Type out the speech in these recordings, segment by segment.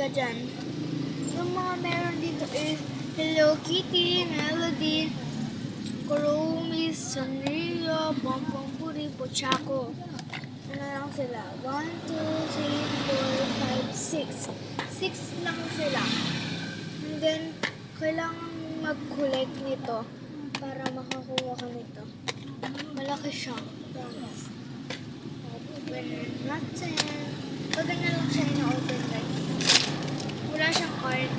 ka dyan. Yung mga meron dito is Hello Kitty, Melody, Kuromi, Sanrio, Bongbong Puri, Pochako. Ano lang sila? 1, 2, 3, 4, 5, 6. 6 lang sila. And then, kailangan mag-collect nito para makakuha ka nito. Malaki siya. Promise. Open natin. Pag ganyan lang siya ina-open guys. Wala siyang card.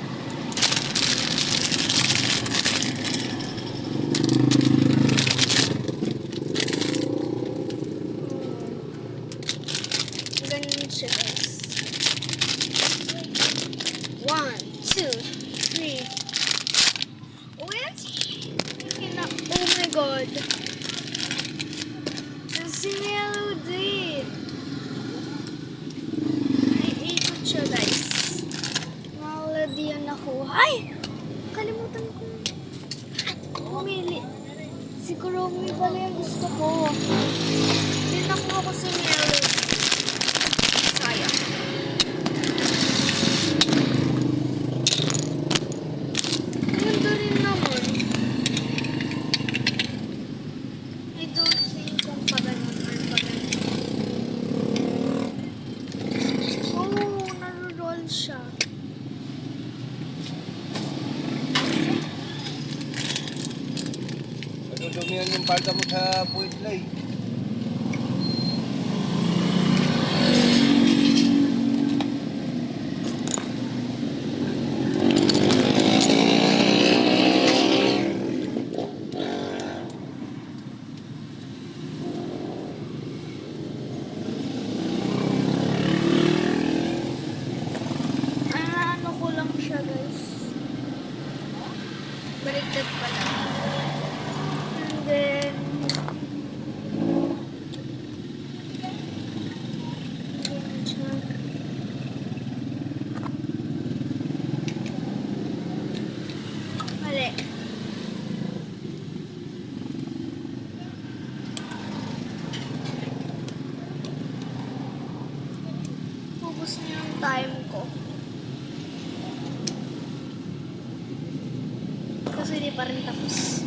Ganyan siya guys. 1, 2, 3. Oh yes! Oh my god! Si Melody! Naiikot siya guys. Melody yan ako. Ay! Kalimutan ko. Pumili. Si Kuromi pala yung gusto ko. Tinakuha ko si Melody. Sayang. Ganda rin naman. I don't think kung paganon or paganon. Oh, naroll siya. Madudumihan yung palda mo sa puwit lay. Ano ko lang siya guys. Baliktad pala. And then mali. Focus niyo yung time ko. Kasi di pa rin tapos.